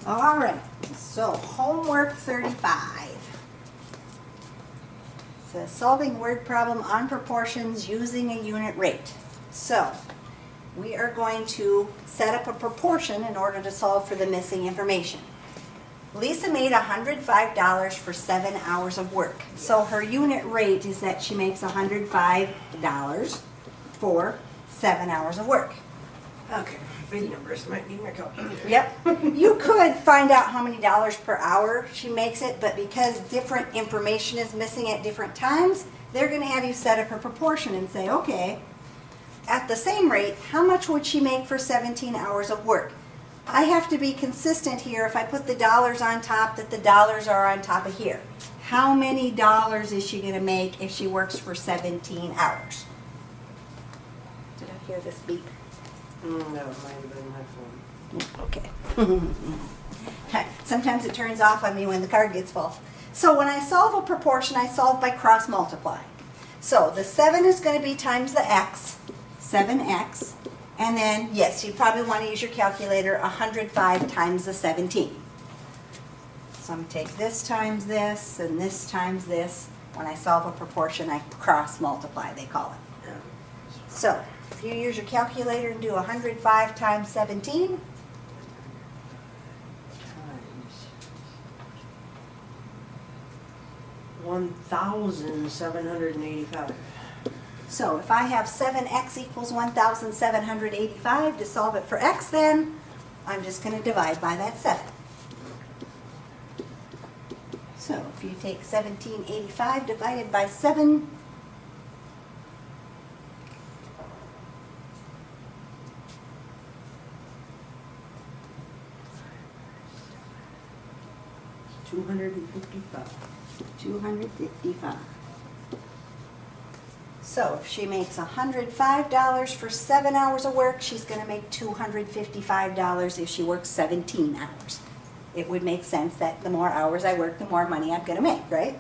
All right, so homework 35. It says solving word problem on proportions using a unit rate. So we are going to set up a proportion in order to solve for the missing information. Lisa made $105 for 7 hours of work. So her unit rate is that she makes $105 for 7 hours of work. Okay, big numbers might need my calculator. Yep. You could find out how many dollars per hour she makes it, but because different information is missing at different times, they're going to have you set up a proportion and say, okay, at the same rate, how much would she make for 17 hours of work? I have to be consistent here. If I put the dollars on top, that the dollars are on top of here. How many dollars is she going to make if she works for 17 hours? Did I hear this beep? No, it might have been my phone. Okay. Sometimes it turns off on me when the card gets full. So when I solve a proportion, I solve by cross multiplying. So the 7 is going to be times the x, 7x. And then, yes, you probably want to use your calculator, 105 times the 17. So I'm going to take this times this and this times this. When I solve a proportion, I cross multiply, they call it. Yeah. So if you use your calculator and do 105 times 17, Times 1,785. so if I have 7x equals 1,785 to solve it for x, then I'm just going to divide by that 7. So if you take 1785 divided by 7, $255. 255. So if she makes $105 for 7 hours of work, she's going to make $255 if she works 17 hours. It would make sense that the more hours I work, the more money I'm going to make, right?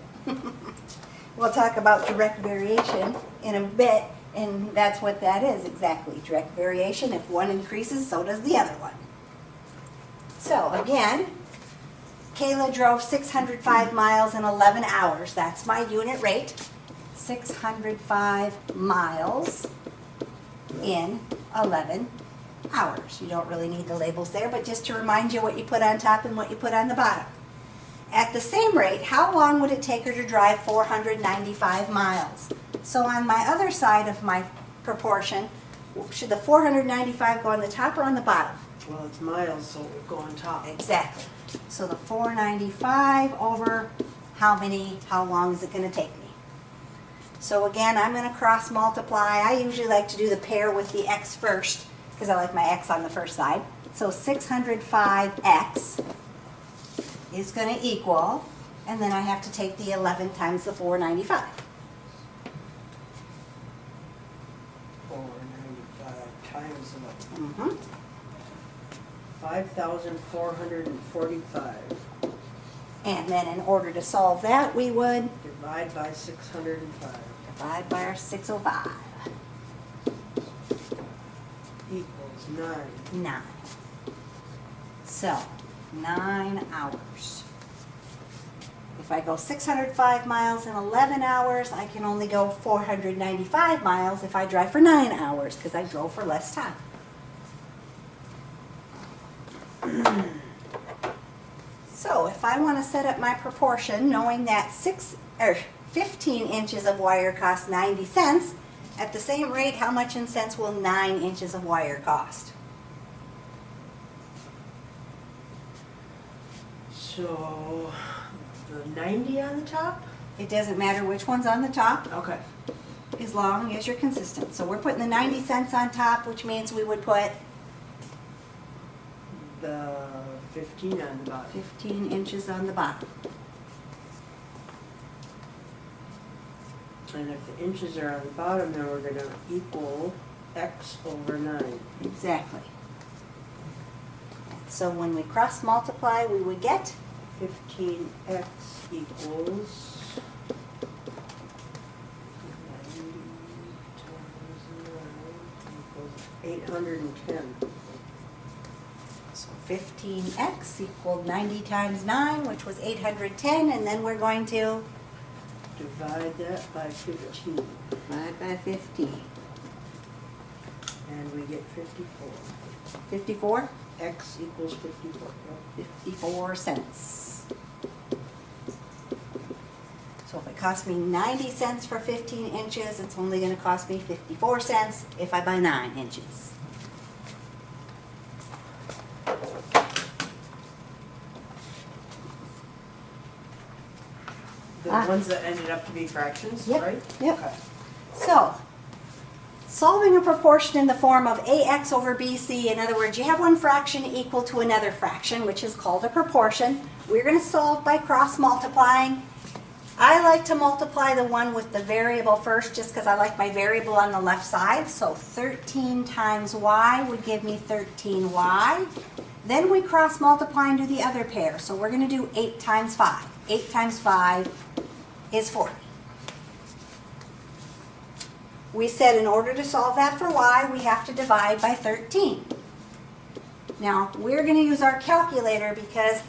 We'll talk about direct variation in a bit, and that's what that is exactly. Direct variation, if one increases, so does the other one. So again, Kayla drove 605 miles in 11 hours. That's my unit rate. 605 miles in 11 hours. You don't really need the labels there, but just to remind you what you put on top and what you put on the bottom. At the same rate, how long would it take her to drive 495 miles? So on my other side of my proportion, should the 495 go on the top or on the bottom? Well, it's miles, so it would go on top. Exactly. So the 495 over how long is it going to take me? So again, I'm going to cross multiply. I usually like to do the pair with the x first because I like my x on the first side. So 605x is going to equal, and then I have to take the 11 times the 495. 495 times 11. 5,445. And then in order to solve that, we would Divide by 605. divide by our 605. Equals 9. 9. So, 9 hours. If I go 605 miles in 11 hours, I can only go 495 miles if I drive for 9 hours because I drove for less time. So if I want to set up my proportion knowing that 15 inches of wire costs 90 cents, at the same rate, how much in cents will 9 inches of wire cost? So, the 90 on the top? It doesn't matter which one's on the top, Okay. as long as you're consistent. So we're putting the 90 cents on top, which means we would put The 15 on the bottom. 15 inches on the bottom. And if the inches are on the bottom, then we're going to equal x over 9. Exactly. So when we cross multiply, we would get 15x equals 810. So 15x equaled 90 times 9, which was 810, and then we're going to Divide that by 15, divide by 15. and we get 54. 54? X equals 54. 54 cents. So if it costs me 90 cents for 15 inches, it's only going to cost me 54 cents if I buy 9 inches. The Ah. ones that ended up to be fractions, Yep, right? yep. Okay. So, solving a proportion in the form of ax over bc, in other words, you have one fraction equal to another fraction, which is called a proportion. We're going to solve by cross multiplying. I like to multiply the one with the variable first just because I like my variable on the left side. So 13 times y would give me 13y. Then we cross multiply and do the other pair. So we're going to do 8 times 5. 8 times 5 is 40. We said in order to solve that for y, we have to divide by 13. Now, we're going to use our calculator because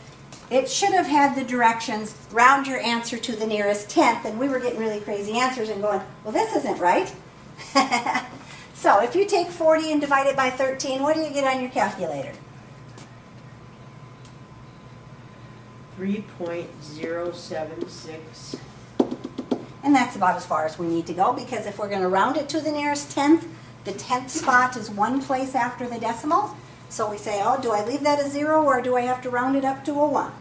it should have had the directions, round your answer to the nearest tenth, and we were getting really crazy answers and going, well, this isn't right. So if you take 40 and divide it by 13, what do you get on your calculator? 3.076. And that's about as far as we need to go, because if we're going to round it to the nearest tenth, the tenth spot is one place after the decimal. So we say, oh, do I leave that a 0 or do I have to round it up to a 1?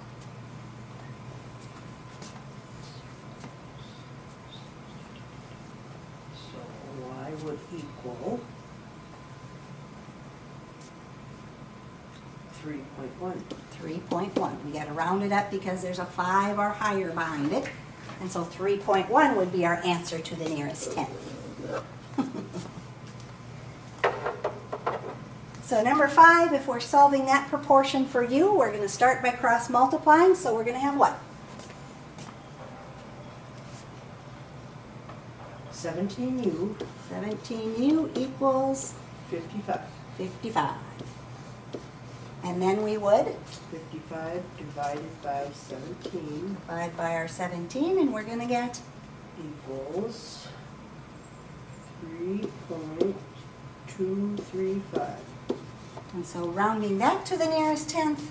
So y would equal 3.1. 3.1. We got to round it up because there's a 5 or higher behind it. And so 3.1 would be our answer to the nearest tenth. So number 5, if we're solving that proportion for u, we're going to start by cross multiplying. So we're going to have what? 17u 17u equals 55. 55. And then we would 55 divided by 17 divide by our 17, and we're going to get equals 3.235. and so rounding that to the nearest tenth,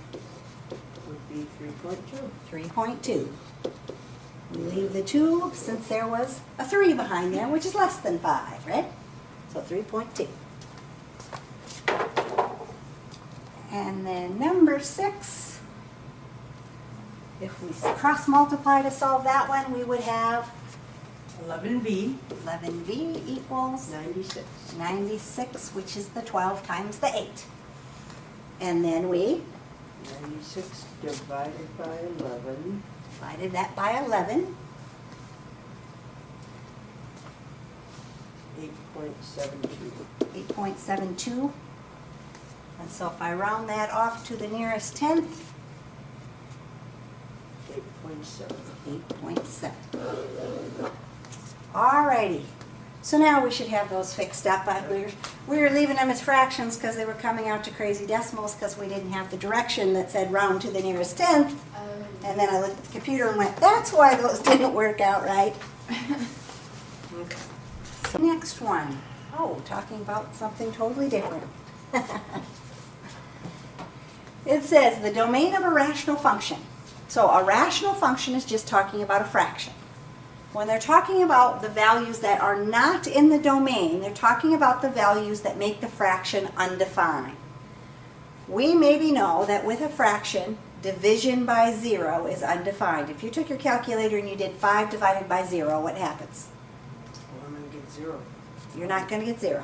Would be 3.2. 3.2. We leave the 2 since there was a 3 behind there, which is less than 5, right? So 3.2. And then number 6, if we cross multiply to solve that one, we would have 11v 11v equals 96. 96, which is the 12 times the 8. And then we 96 divided by 11 divided that by 11. 8.72. 8.72. And so if I round that off to the nearest tenth, 8.7. 8.7. Alrighty. So now we should have those fixed up. We were leaving them as fractions because they were coming out to crazy decimals because we didn't have the direction that said round to the nearest tenth. And then I looked at the computer and went, that's why those didn't work out right. Okay. So next one. Oh, talking about something totally different. It says the domain of a rational function. So a rational function is just talking about a fraction. When they're talking about the values that are not in the domain, they're talking about the values that make the fraction undefined. We maybe know that with a fraction, division by 0 is undefined. If you took your calculator and you did 5 divided by 0, what happens? Well, I'm going to get 0. You're not going to get 0.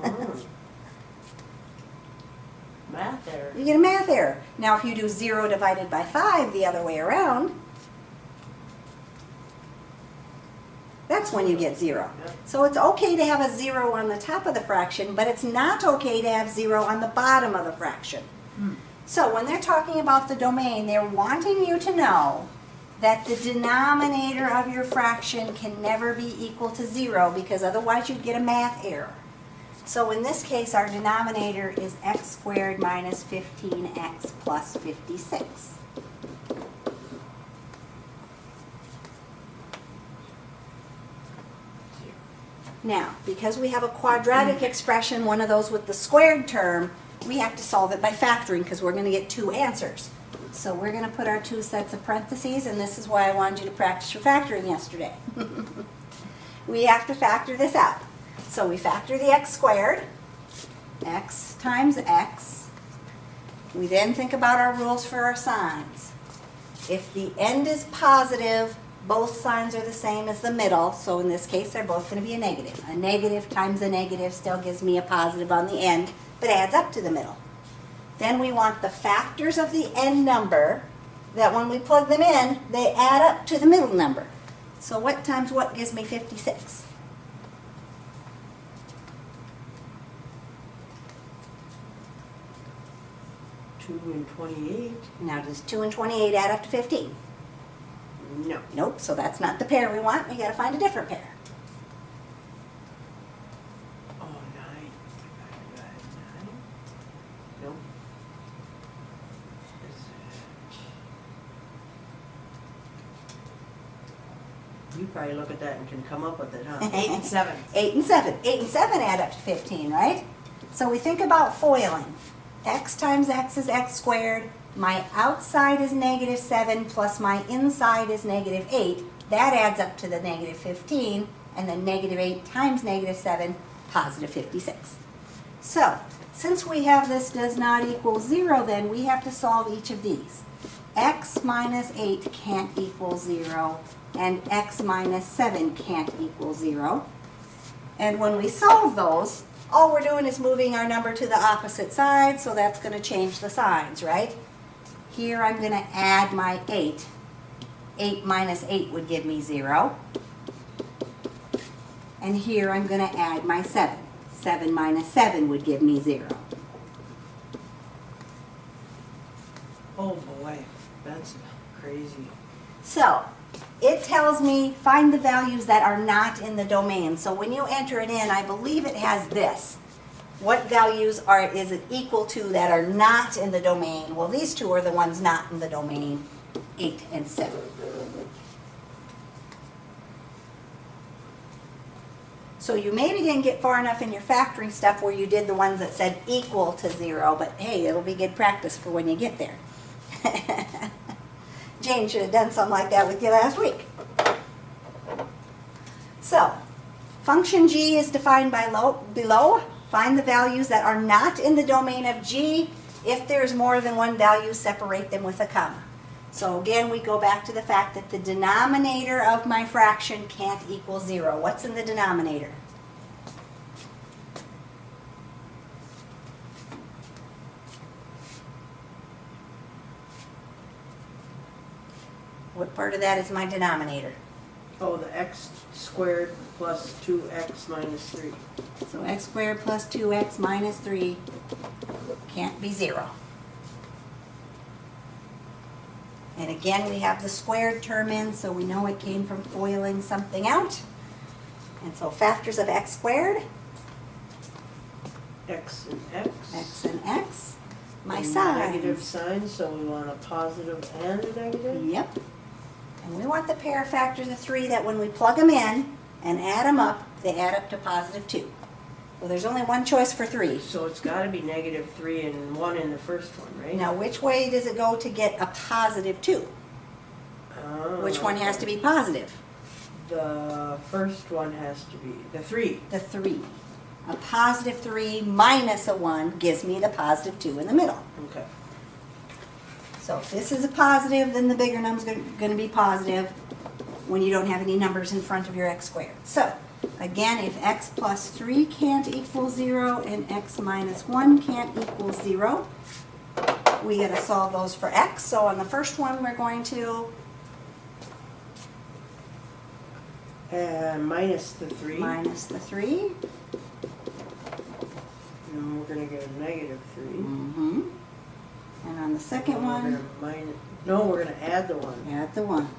Oh. Math error. You get a math error. Now if you do 0 divided by 5 the other way around, that's when you get 0. Yep. So it's okay to have a 0 on the top of the fraction, but it's not okay to have 0 on the bottom of the fraction. So when they're talking about the domain, they're wanting you to know that the denominator of your fraction can never be equal to 0 because otherwise you'd get a math error. So in this case, our denominator is x squared minus 15x plus 56. Now, because we have a quadratic expression, one of those with the squared term, we have to solve it by factoring because we're going to get two answers. So we're going to put our two sets of parentheses, and this is why I wanted you to practice your factoring yesterday. We have to factor this out. So we factor the x squared, x times x. We then think about our rules for our signs. If the end is positive, both signs are the same as the middle, so in this case they're both going to be a negative. A negative times a negative still gives me a positive on the end, but adds up to the middle. Then we want the factors of the end number that when we plug them in, they add up to the middle number. So what times what gives me 56? 2 and 28. Now does 2 and 28 add up to 15? No. Nope, so that's not the pair we want. We got to find a different pair. Oh, 9. 9? Nope. You probably look at that and can come up with it, huh? 8 and 7. 8 and 7. 8 and 7 add up to 15, right? So we think about foiling. X times x is x squared. My outside is negative 7 plus my inside is negative 8. That adds up to the negative 15. And then negative 8 times negative 7, positive 56. So, since we have this does not equal 0, then we have to solve each of these. X minus 8 can't equal 0. And x minus 7 can't equal 0. And when we solve those, all we're doing is moving our number to the opposite side, so that's going to change the signs, right? Here I'm going to add my 8. 8 minus 8 would give me 0. And here I'm going to add my 7. 7 minus 7 would give me 0. Oh boy, that's crazy. So, it tells me find the values that are not in the domain. So when you enter it in, I believe it has this. What values is it equal to that are not in the domain? Well, these two are the ones not in the domain, 8 and 7. So you maybe didn't get far enough in your factoring stuff where you did the ones that said equal to 0, but hey, it'll be good practice for when you get there. Jane should have done something like that with you last week. So, function g is defined below. Find the values that are not in the domain of g. If there's more than one value, separate them with a comma. So again, we go back to the fact that the denominator of my fraction can't equal 0. What's in the denominator? What part of that is my denominator? Oh, the x squared plus 2x minus 3. So x squared plus 2x minus 3 can't be 0. And again, we have the squared term in, so we know it came from foiling something out. And so factors of x squared, X and x. x and x. My And sign. negative sign, so we want a positive and a negative? Yep. And we want the pair of factors of 3 that when we plug them in and add them up, they add up to positive 2. Well, there's only one choice for 3. So it's got to be negative 3 and 1 in the first one, right? Now, which way does it go to get a positive 2? Which one has to be positive? The first one has to be the 3. The 3. A positive 3 minus a 1 gives me the positive 2 in the middle. Okay. So if this is a positive, then the bigger number is going to be positive when you don't have any numbers in front of your x squared. So again, if x plus 3 can't equal 0 and x minus 1 can't equal 0, we got to solve those for x. So on the first one, we're going to Minus the 3. minus the 3. And we're going to get a negative 3. Mm-hmm. And on the second We're one, no, we're going to add the 1. add the 1.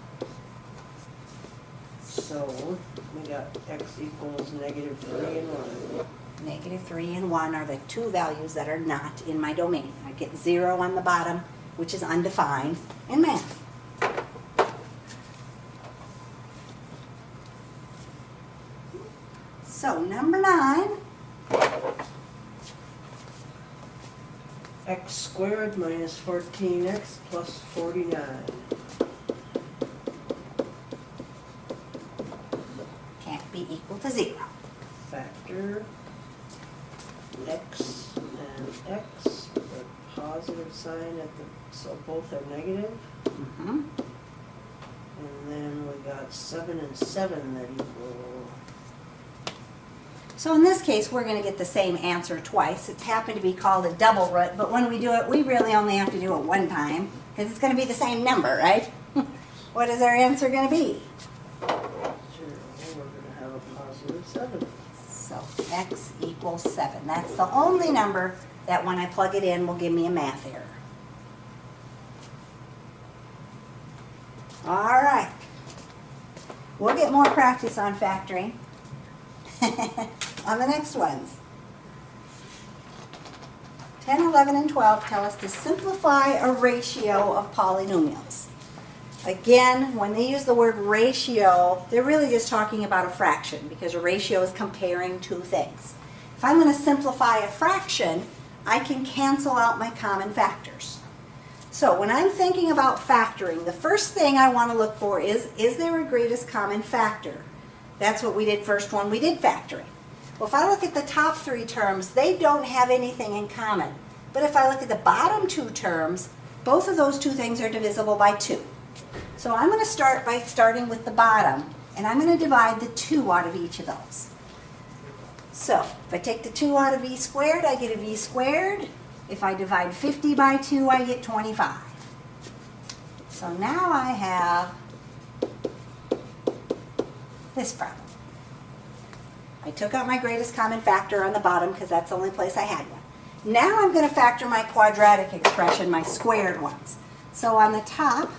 So we got x equals negative 3 and 1. Negative 3 and 1 are the two values that are not in my domain. I get 0 on the bottom, which is undefined in math. So number 9. X squared minus 14x plus 49. Can't be equal to 0. Factor x and x with a positive sign at the, so both are negative. Mhm. And then we got 7 and 7 that equal. So in this case, we're going to get the same answer twice. It's happened to be called a double root, but when we do it, we really only have to do it one time, because it's going to be the same number, right? What is our answer going to be? 0. We're going to have a positive 7. So x equals 7. That's the only number that when I plug it in will give me a math error. All right. We'll get more practice on factoring on the next ones. 10, 11, and 12 tell us to simplify a ratio of polynomials. Again, when they use the word ratio, they're really just talking about a fraction, because a ratio is comparing two things. If I'm going to simplify a fraction, I can cancel out my common factors. So when I'm thinking about factoring, the first thing I want to look for is there a greatest common factor? That's what we did first when we did factoring. Well, if I look at the top 3 terms, they don't have anything in common. But if I look at the bottom 2 terms, both of those two things are divisible by 2. So I'm going to start by starting with the bottom, and I'm going to divide the 2 out of each of those. So if I take the 2 out of v squared, I get a v squared. If I divide 50 by 2, I get 25. So now I have this problem. I took out my greatest common factor on the bottom because that's the only place I had one. Now I'm going to factor my quadratic expression, my squared ones. So on the top,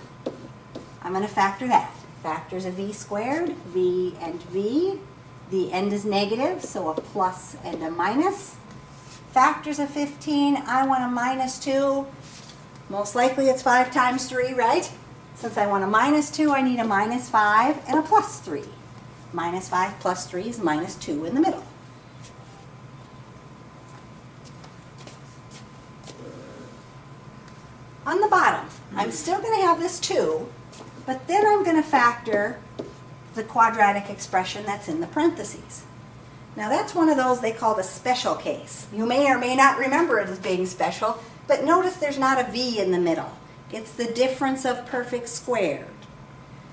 I'm going to factor that. Factors of v squared, v and v. The end is negative, so a plus and a minus. Factors of 15, I want a minus 2. Most likely it's 5 times 3, right? Since I want a minus 2, I need a minus 5 and a plus 3. Minus 5 plus 3 is minus 2 in the middle. On the bottom, I'm still going to have this 2, but then I'm going to factor the quadratic expression that's in the parentheses. Now that's one of those they call the special case. You may or may not remember it as being special, but notice there's not a v in the middle. It's the difference of perfect squared.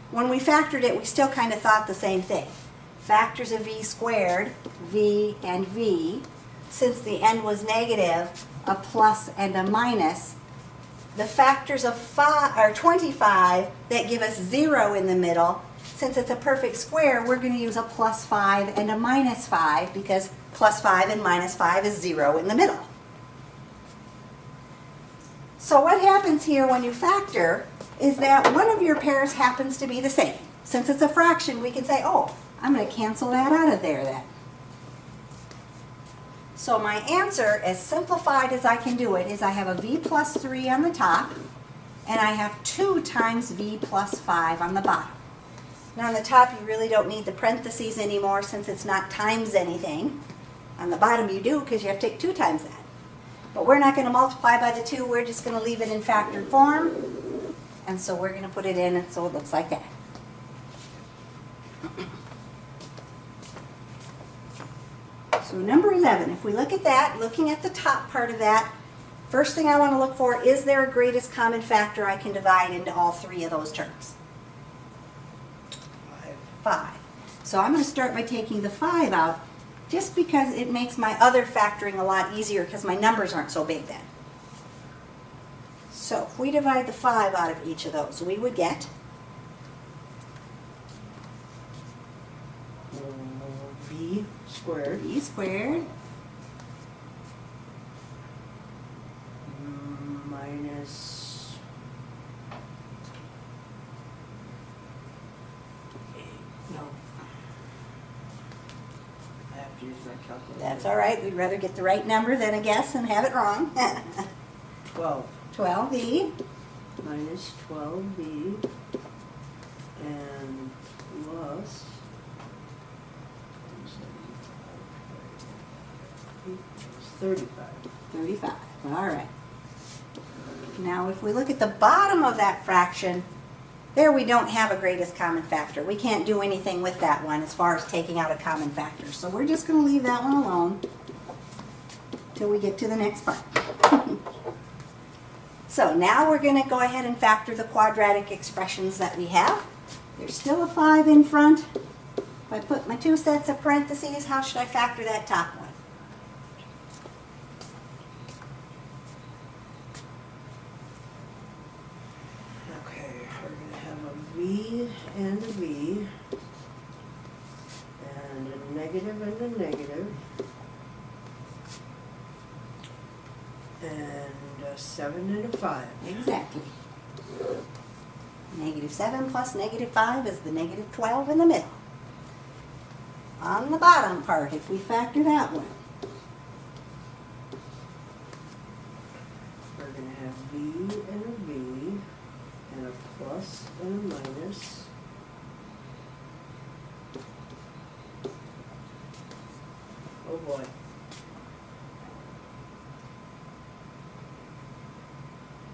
When we factored it, we still kind of thought the same thing. Factors of v squared, v and v. Since the end was negative, a plus and a minus. The factors of 25 that give us 0 in the middle, since it's a perfect square, we're going to use a plus 5 and a minus 5 because plus 5 and minus 5 is 0 in the middle. So what happens here when you factor is that one of your pairs happens to be the same. Since it's a fraction, we can say, oh, I'm going to cancel that out of there then. So my answer, as simplified as I can do it, is I have a v plus 3 on the top, and I have 2 times v plus 5 on the bottom. Now on the top, you really don't need the parentheses anymore since it's not times anything. On the bottom, you do because you have to take 2 times that. But we're not going to multiply by the 2. We're just going to leave it in factored form. And so we're going to put it in, and so it looks like that. So number 11, if we look at that, looking at the top part of that, first thing I want to look for, is there a greatest common factor I can divide into all 3 of those terms? 5. So I'm going to start by taking the 5 out, just because it makes my other factoring a lot easier because my numbers aren't so big then. So if we divide the 5 out of each of those, we would get v squared. v squared Minus no. I have to use my calculator. That's all right. We'd rather get the right number than a guess and have it wrong. 12 12v minus 12b and plus 35. 35. All right. Now, if we look at the bottom of that fraction, there we don't have a greatest common factor. We can't do anything with that one as far as taking out a common factor. So we're just going to leave that one alone till we get to the next part. So now we're going to go ahead and factor the quadratic expressions that we have. There's still a 5 in front. If I put my 2 sets of parentheses, how should I factor that top one? V and a V, and a negative and a negative, and a 7 and a 5. Exactly. Negative 7 plus negative 5 is the negative 12 in the middle. On the bottom part, if we factor that one, we're going to have V and a V, and a plus and a minus. Oh boy.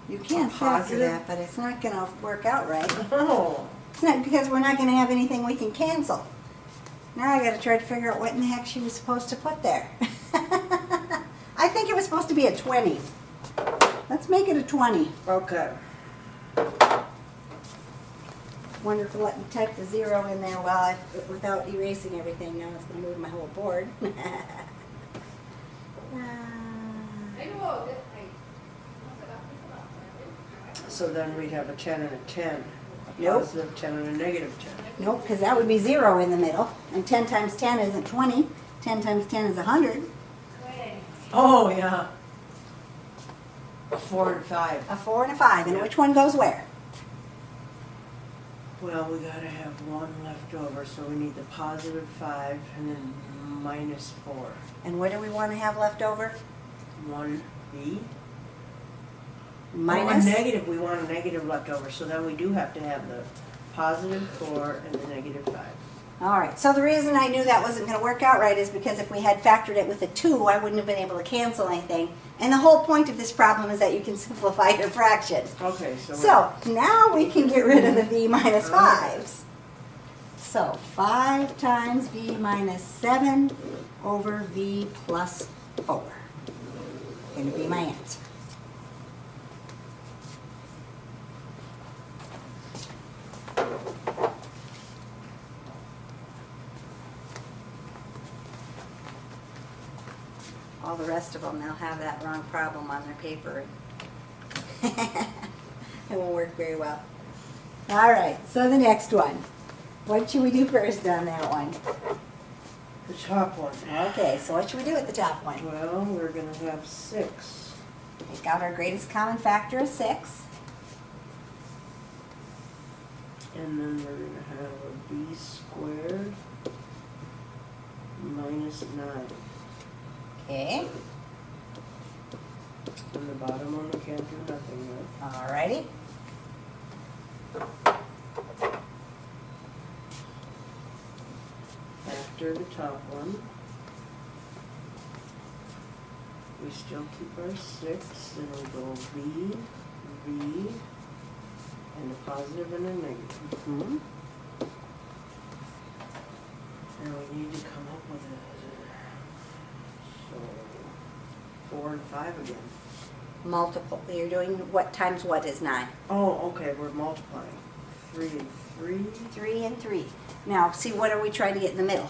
you can't factor Positive? that, but it's not going to work out right. Oh, It's not because we're not going to have anything we can cancel. Now I got to try to figure out what in the heck she was supposed to put there. I think it was supposed to be a 20. Let's make it a 20. okay. Wonder if it'll let me type the 0 in there while without erasing everything. Now it's going to move my whole board. So then we'd have a 10 and a 10. A Nope. positive 10 and a negative 10. Nope, because that would be 0 in the middle. And 10 times 10 isn't 20. 10 times 10 is 100. Oh, yeah. A 4 and 5. A 4 and a 5. And Yeah. which one goes where? Well, we gotta have 1 left over, so we need the positive 5 and then minus 4. And what do we want to have left over? 1b. Minus? Oh, a negative, we want a negative left over, so then we do have to have the positive 4 and the negative 5. All right, so the reason I knew that wasn't going to work out right is because if we had factored it with a 2, I wouldn't have been able to cancel anything. And the whole point of this problem is that you can simplify your fraction. Okay, so... So now we can get rid of the v minus 5s. So 5 times v minus 7 over v plus 4. Going to be my answer. All the rest of them, they'll have that wrong problem on their paper. It won't work very well. All right, so the next one. What should we do first on that one? The top one. Okay, so what should we do with the top one? Well, we're gonna have 6. Take out our greatest common factor of 6. And then we're gonna have a b squared minus 9. Okay, And the bottom one we can't do nothing with. all righty. After the top one, we still keep our 6, then we go v, and a positive and a negative. Hmm. And we need to come up with a, so 4 and 5 again. Multiple. You're doing what times what is 9? Oh, okay, we're multiplying. 3 and 3. 3 and 3. Now, see, what are we trying to get in the middle?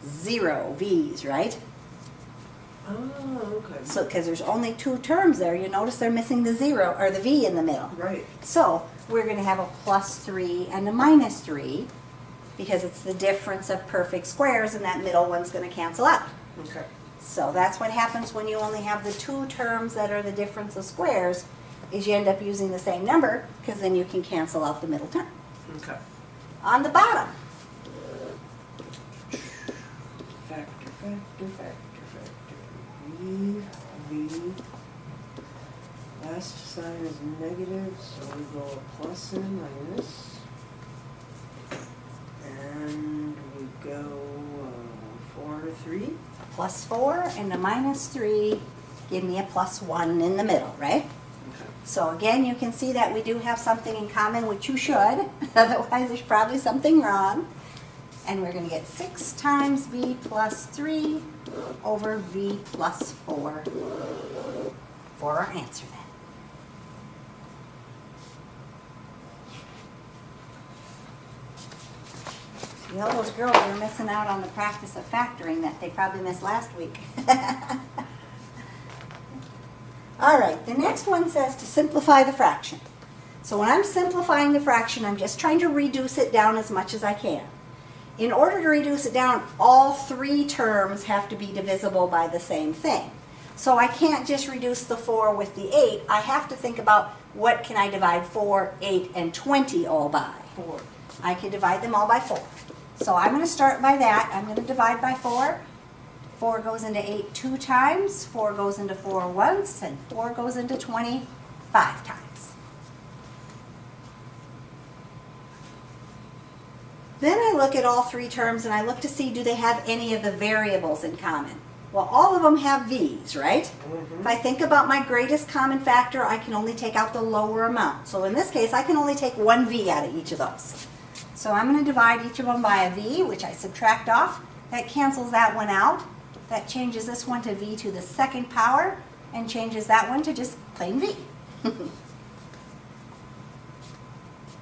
0 v's, right? Oh, okay. So, because there's only 2 terms there, you notice they're missing the 0 or the v in the middle. Right. So we're going to have a plus 3 and a minus 3 because it's the difference of perfect squares, and that middle one's going to cancel out. Okay. So that's what happens when you only have the 2 terms that are the difference of squares, is you end up using the same number because then you can cancel out the middle term. Okay. On the bottom, V. Last sign is negative, so we go a plus and minus. And we go 4 to 3. Plus 4 and a minus 3 give me a plus 1 in the middle, right? Okay. So again, you can see that we do have something in common, which you should. Otherwise, there's probably something wrong. And we're going to get 6 times V plus 3 over V plus 4 for our answer then. See, all those girls are missing out on the practice of factoring that they probably missed last week. All right, the next one says to simplify the fraction. So when I'm simplifying the fraction, I'm just trying to reduce it down as much as I can. In order to reduce it down, all 3 terms have to be divisible by the same thing. So I can't just reduce the 4 with the 8. I have to think about what can I divide 4, 8, and 20 all by. 4. I can divide them all by 4. So I'm going to start by that. I'm going to divide by 4. 4 goes into 8 2 times, 4 goes into 4 once, and 4 goes into 20 5 times. Then I look at all 3 terms and I look to see, do they have any of the variables in common? Well, all of them have V's, right? Mm-hmm. If I think about my greatest common factor, I can only take out the lower amount. So in this case, I can only take 1 V out of each of those. So I'm going to divide each of them by a V, which I subtract off. That cancels that one out. That changes this one to V to the 2nd power and changes that one to just plain V.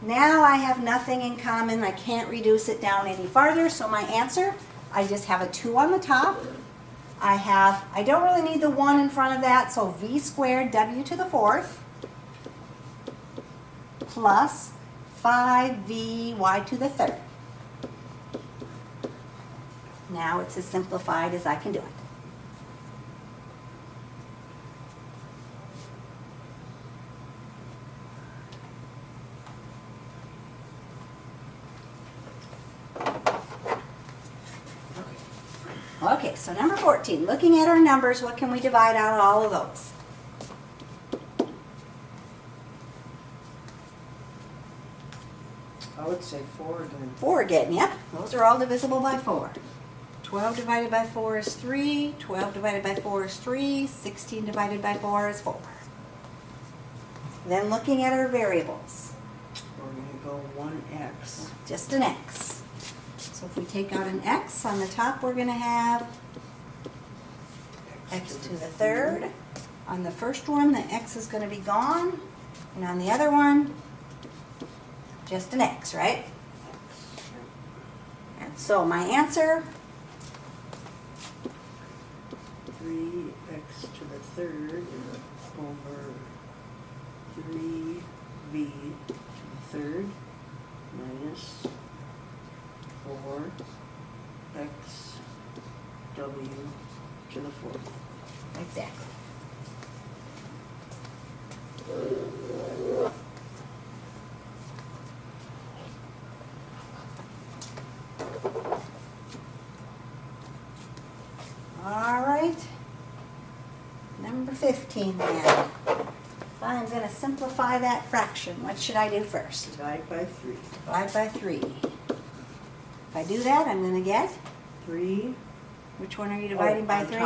Now I have nothing in common. I can't reduce it down any farther. So my answer, I just have a 2 on the top. I don't really need the 1 in front of that, so V squared W to the 4th plus 5VY to the 3rd. Now it's as simplified as I can do it. Okay, so number 14, looking at our numbers, what can we divide out of all of those? I would say 4 again. 4 again, yep. Those are all divisible by 4. 12 divided by 4 is 3. 12 divided by 4 is 3. 16 divided by 4 is 4. Then looking at our variables. We're going to go 1x. Just an x. So if we take out an x, on the top we're going to have x to the 3rd. On the first one, the x is going to be gone. And on the other one, just an x, right? And so my answer, 3x to the 3rd over 3v to the 3rd minus 4xw to the 4th. exactly. All right. Number 15 then. If I'm going to simplify that fraction, what should I do first? Divide by 3. Divide by 3. If I do that, I'm going to get, 3. which one are you dividing by 3?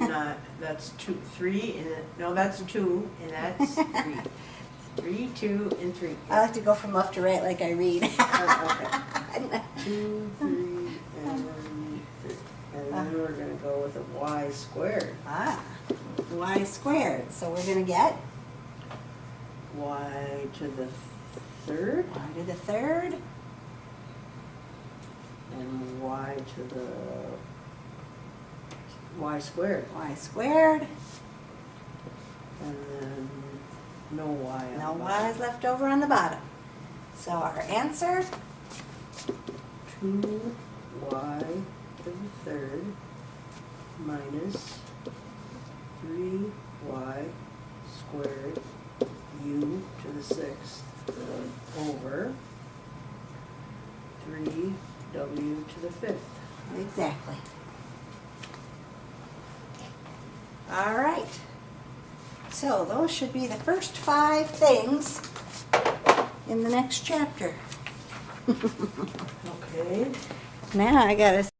Not, that's 2. 3, and no, that's 2, and that's 3. 3, 2, and 3. I like to go from left to right like I read. Okay. 2, 3, and 3. And then we're going to go with a y squared. Y squared. So we're going to get Y to the 3rd. y to the 3rd. And y to the y squared. Y squared. And then no y on No the y is left over on the bottom. So our answer, 2y to the 3rd minus 3y squared u to the 6th over 3w to the 5th. exactly. All right. So those should be the first 5 things in the next chapter. Okay. Now I gotta